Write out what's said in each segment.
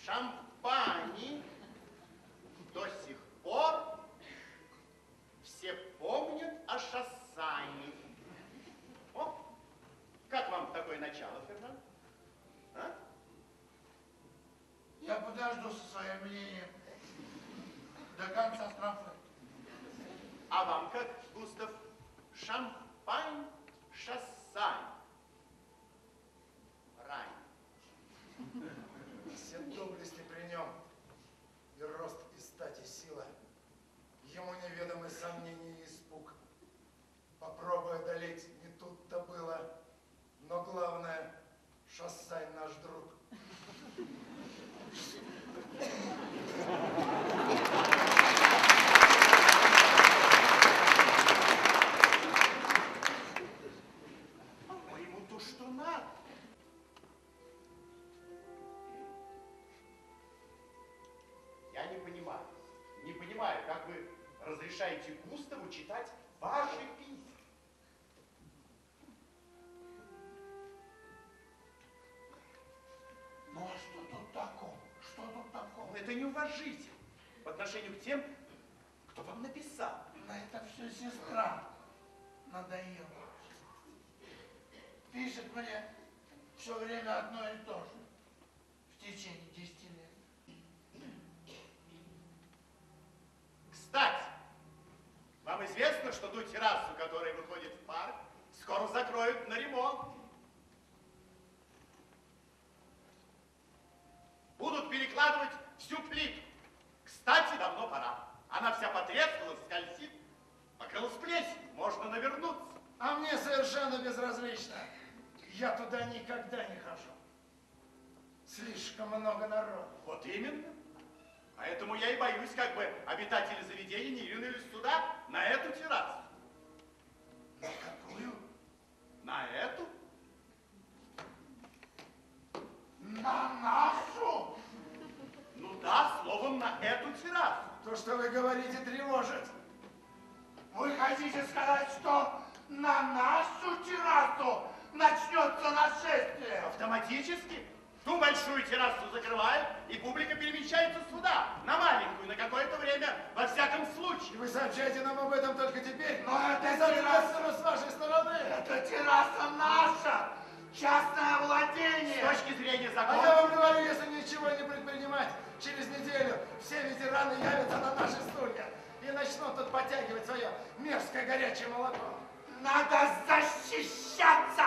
Шампани до сих пор все помнят о Шассане. О, как вам такое начало, Фернан? А? Я подожду со своим мнением до конца строфы. А вам как, Густав? Шампань, Шассань. Рай. Все доблести при нем, и рост, и стать, и сила. Ему неведомы сомнения и испуг. Попробуй одолеть, не тут-то было. Но главное, Шассань наш друг. А ему то, что надо. Я не понимаю, как вы разрешаете Густаву читать ваши письма. Ну а что тут такого? Что тут такого? Это неуважительно по отношению к тем, кто вам написал. На это все сестра надоела. Пишет мне все время одно и то же. В течение 10 лет. Кстати, вам известно, что ту террасу, которая выходит в парк, скоро закроют на ремонт. Будут перекладывать всю плиту. Кстати, давно пора. Она вся потрескалась, скользит, покрылась плесенью, можно навернуться. А мне совершенно безразлично. Я туда никогда не хожу. Слишком много народу. Вот именно. Поэтому я и боюсь, как бы обитатели заведения не ринулись сюда, на эту террасу. На какую? На эту? На нашу? Ну да, словом, на эту террасу. То, что вы говорите, тревожит. Вы хотите сказать, что на нашу террасу начнется нашествие? Автоматически ту большую террасу закрывают, и публика перемещается сюда, на маленькую, на какое-то время, во всяком И случае. вы сообщаете нам об этом только теперь? Но это Безответственно с вашей стороны. Это терраса наша, частное С владение. точки зрения А я закона, вам говорю, если ничего не предпринимать, через неделю все ветераны явятся на наши стулья и начнут тут подтягивать свое мерзкое горячее молоко. Надо защищаться.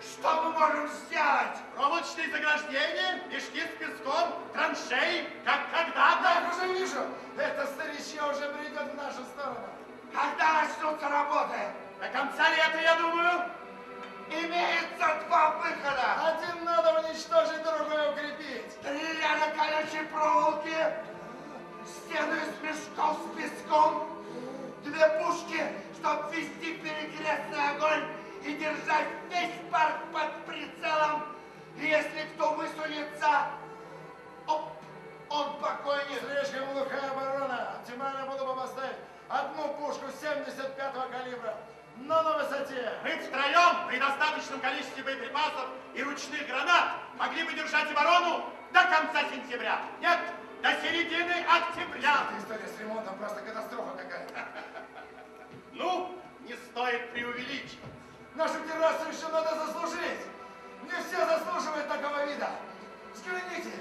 Что мы можем сделать? проволочные заграждения, мешки с песком, траншеи, как Я когда-то. уже вижу, это старичье уже придет в нашу сторону. Когда начнутся работы? До конца лета, я думаю. Имеется два выхода. Один надо уничтожить, другой укрепить. 3 ряда колючей проволоки, стену из мешков с песком, 2 пушки, чтобы вести перекрестный огонь и держать весь парк под прицелом. И если кто высунется, оп, он покойник. Слишком глухая оборона. Оптимально было бы поставить одну пушку 75-го калибра, но на высоте. Мы втроем при достаточном количестве боеприпасов и ручных гранат могли бы держать оборону до конца сентября. Нет, до середины октября. Эта история с ремонтом просто катастрофа какая-то. Ну, не стоит преувеличивать. Нашу террасу еще надо заслужить. Не все заслуживают такого вида. Взгляните,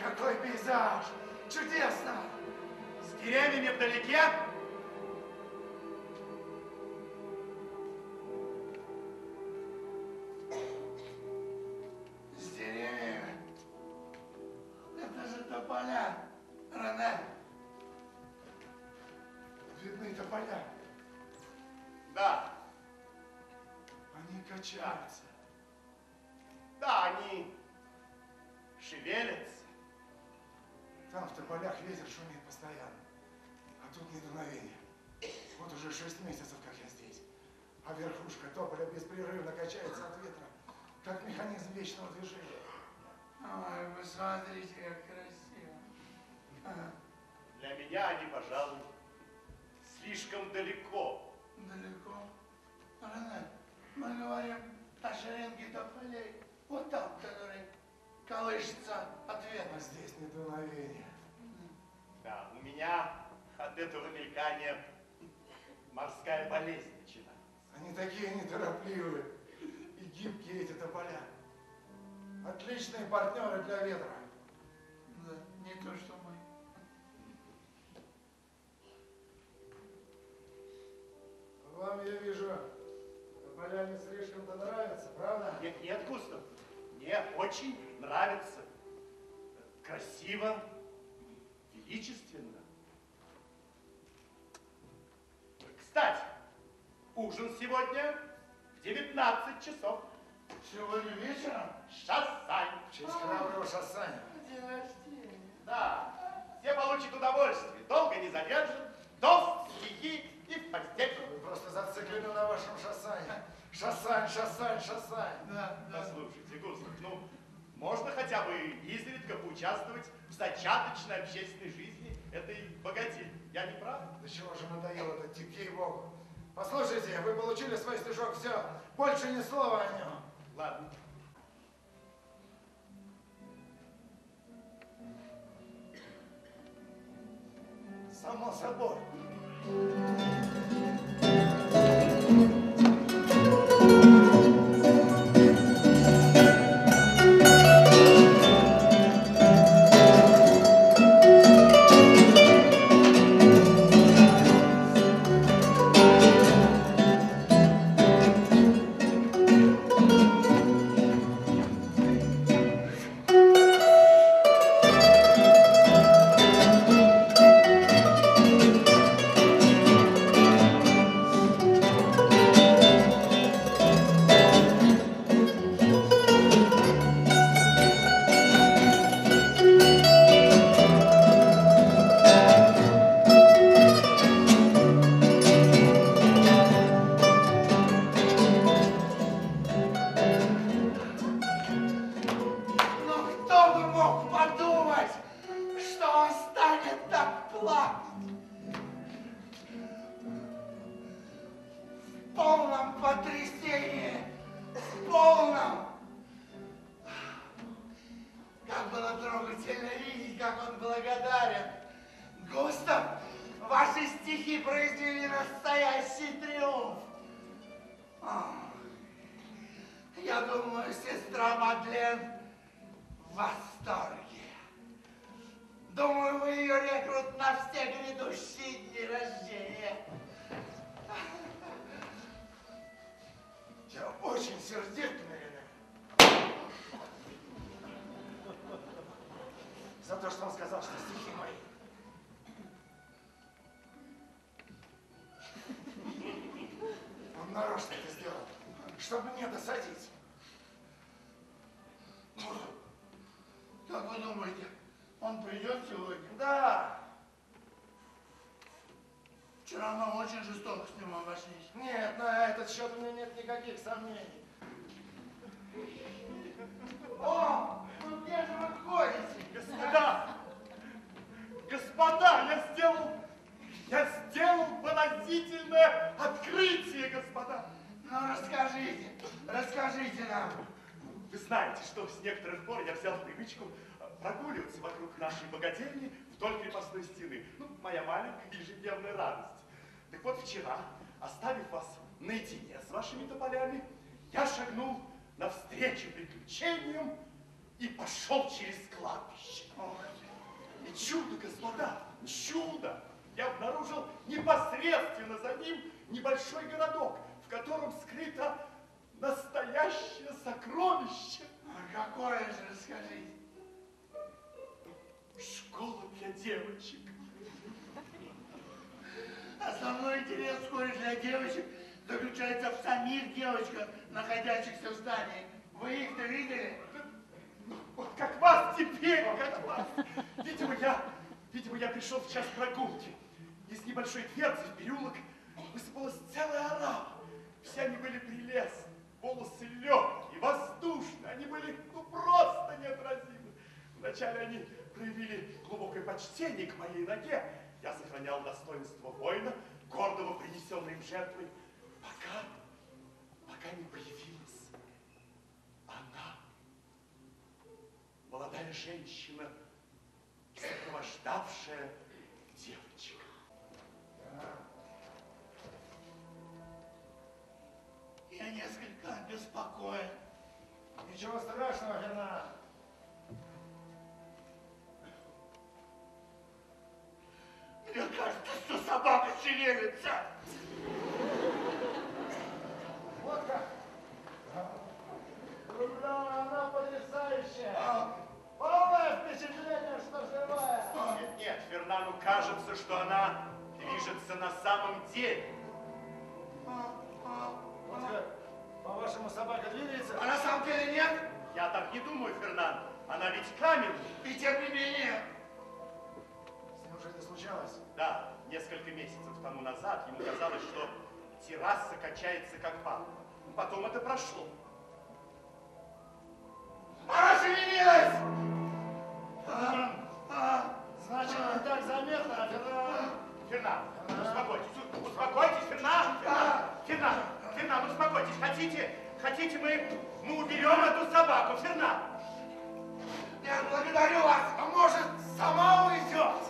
какой пейзаж. Чудесно. С деревьями вдалеке. С деревьями. Это же тополя, Рене. Видны тополя. Да, Они качаются. да, они шевелятся. Там в тополях ветер шумит постоянно. А тут ни дуновения. Вот уже 6 месяцев, как я здесь. А верхушка тополя беспрерывно качается от ветра, как механизм вечного движения. Ой, вы смотрите, как красиво. Ага. Для меня они, пожалуй, слишком далеко. Далеко. Рене, мы говорим о шеренге тополей. Вот там, который колышется от Наверное, здесь не дуновение. Да, у меня от этого мелькания морская болезнь начинается. Они такие неторопливые и гибкие эти тополя. Отличные партнеры для ветра. Да, не то, что мы. Вам, я вижу, тополя не слишком-то нравятся, правда? Нет, нет, Густав, мне очень нравится. Красиво, величественно. Кстати, ужин сегодня в 19 часов. Сегодня вечером? Шассань. В честь храброго Шассаня. День рождения. Да, все получат удовольствие. Долго не задержат. Тост, стихи и в постель. Вы просто зациклены на вашем Шассане. Шассань, Шассань, Шассань. Да, да. Послушайте, Густав, ну, можно хотя бы изредка поучаствовать в зачаточной общественной жизни этой богатей. Я не прав? До чего же надоел этот тип, ей-богу. Послушайте, вы получили свой стишок, все. Больше ни слова о нем. Ладно. Само собой. За то, что он сказал, что стихи мои. Он нарочно это сделал, чтобы мне досадить. Как вы думаете, он придет сегодня? Да. Вчера мы очень жестоко с ним обошлись. Нет, на этот счет у меня нет никаких сомнений. О, ну где же вы ходите? Господа! Господа, я сделал поразительное открытие, господа! Ну расскажите нам. Вы знаете, что с некоторых пор я взял в привычку прогуливаться вокруг нашей богадельни вдоль крепостной стены. Ну, моя маленькая ежедневная радость. Так вот, вчера, оставив вас наедине с вашими тополями, я шагнул навстречу приключениям и пошел через кладбище. И чудо, господа, чудо! Я обнаружил непосредственно за ним небольшой городок, в котором скрыто настоящее сокровище. А какое же, расскажите? Школа для девочек. Основной интерес в школе для девочек заключается в самих девочках, находящихся в здании. Вы их-то видели? Вот как вас теперь, как вас. Видимо, я пришел в час прогулки. Из небольшой дверцы в переулок высыпалась целая орава. Все они были прелестны, волосы легкие, воздушные, они были просто неотразимы. Вначале они проявили глубокое почтение к моей ноге. Я сохранял достоинство воина, гордого принесенной им жертвой, пока не появилась она. молодая женщина, сопровождавшая девочек. Я несколько обеспокоен. Ничего страшного, Фернан. Мне кажется, что собака шевелится. Вот как. Влюблена она потрясающая. Полное впечатление, что живая. Нет, нет, Фернану кажется, что она движется на самом деле. Вот как. По-вашему, собака двигается? А на самом деле нет? Я так не думаю, Фернан. Она ведь каменная. И тем не менее. С ним уже это случалось? Да, несколько месяцев тому назад ему казалось, что терраса качается как палка. Потом это прошло. Она шевелилась! Значит, не так заметно, а Фернан... Фернан, успокойтесь, успокойтесь, Фернан, Фернан, успокойтесь. Хотите мы уберем эту собаку, Фернан? Нет, благодарю вас. А может, сама уйдет?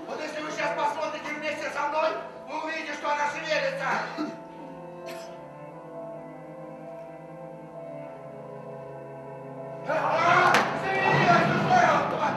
Вот если вы сейчас посмотрите вместе со мной, вы увидите, что она шевелится. Шевелилась, ну что я вот так?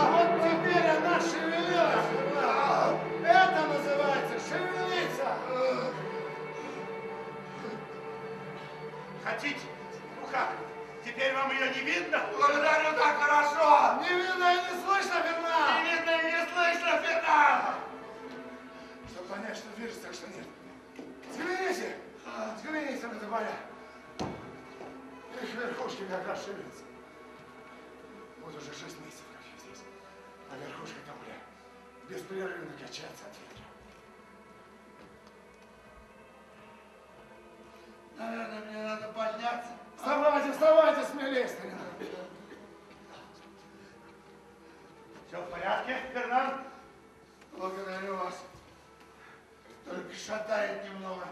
Вот теперь она шевелилась, Фернан. Это называется шевелиться. Хотите? Ну как? Теперь вам ее не видно? Благодарю, так хорошо. Не видно и не слышно, Фернан. Не видно и не слышно, Фернан. Чтобы понять, что движется, а что нет. Взгляните! Взгляните на это поля. Их верхушки как раз шевелятся. Вот уже 6 месяцев, как я здесь. А верхушка тополя беспрерывно качается от ветра. Наверное, мне надо подняться. Вставайте, вставайте, смелее, старина. Все в порядке, Фернан? Благодарю вас. Только шатает немного.